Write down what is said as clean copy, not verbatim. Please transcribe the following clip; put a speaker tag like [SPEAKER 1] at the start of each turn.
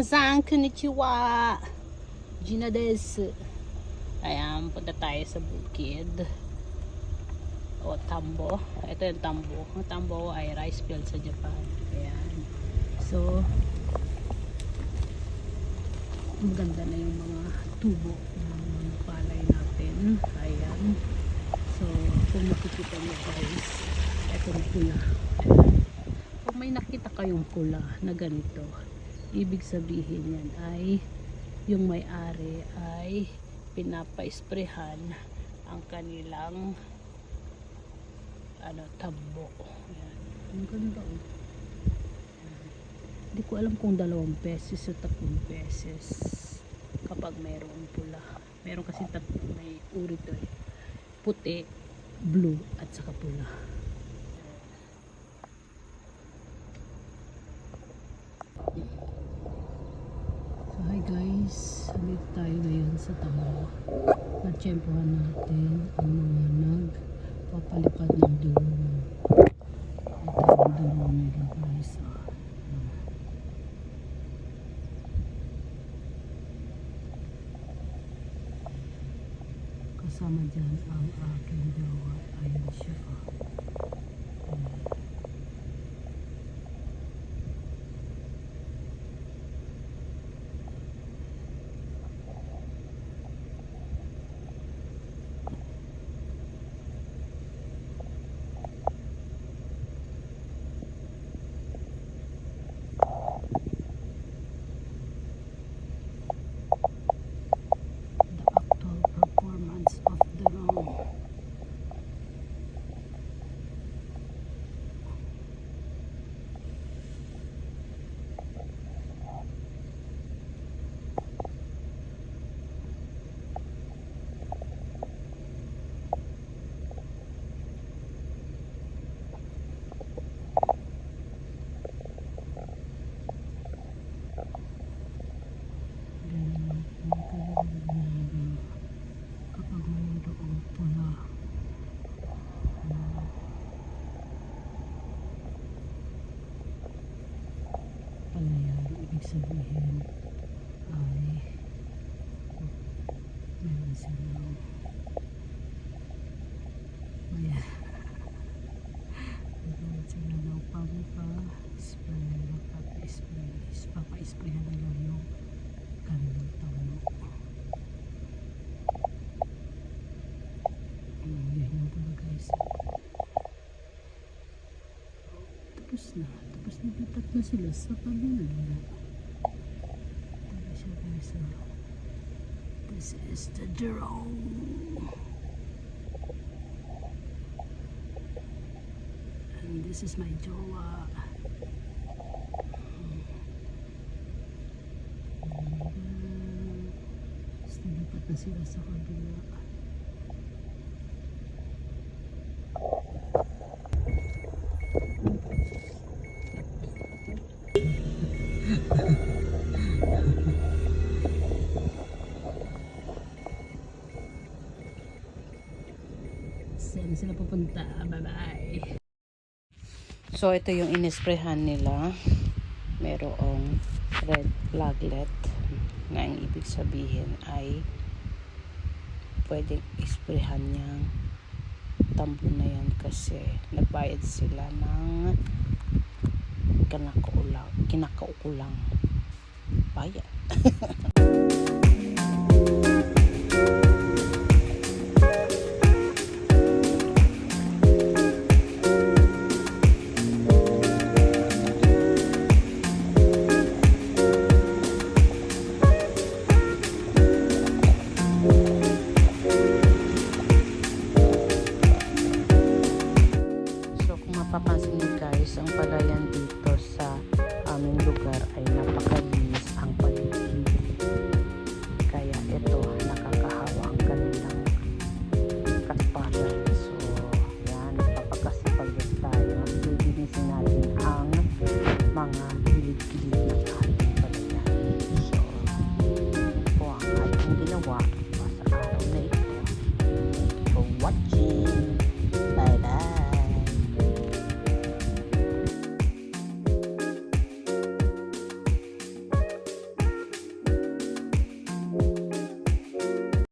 [SPEAKER 1] San, konnichiwa. Gina desu. Ayan, punta tayo sa bukid. O tambo. Ito yung tambo. Ang tambo ay rice field sa Japan. Ayan. So, maganda na yung mga tubo ng mga palay natin. Ayan. So, kung makikita nyo guys, itong pula. Kung may nakita kayong pula na ganito, ibig sabihin yan ay yung may-ari ay pinapa-isprehan ang kanilang tambo. Ayan. Ang ganda oh. Hindi ko alam kung 2 pesos o 3 pesos kapag mayroong pula. Meron kasi may uri to eh. Puti, blue at saka pula. So hi guys, dito tayo ngayon sa tambo. Natsyempohan natin ang mga nagpapalipad ng drone. Ito ang drone nila guys. Kasama dyan ang aking jowa. Ayun siya. Kapag mayroong pula, palayan, ibig sabihin ay meron silang meron sila ng papa-isprayan nila yung kanilang tamo. Yan yung pula guys. Tapos na bitat na sila sa pamilya. Tapos siya guys. This is the drone. And this is my jowa. Tapos nalipat na sila sa kabila. Saan sila pupunta? Bye bye. So ito yung inisprehan nila. Merong red flaglet nga ang ibig sabihin ay pwedeng isprehan niyang tambo na yan kasi nagbayad sila ng kinakaukulang bayad.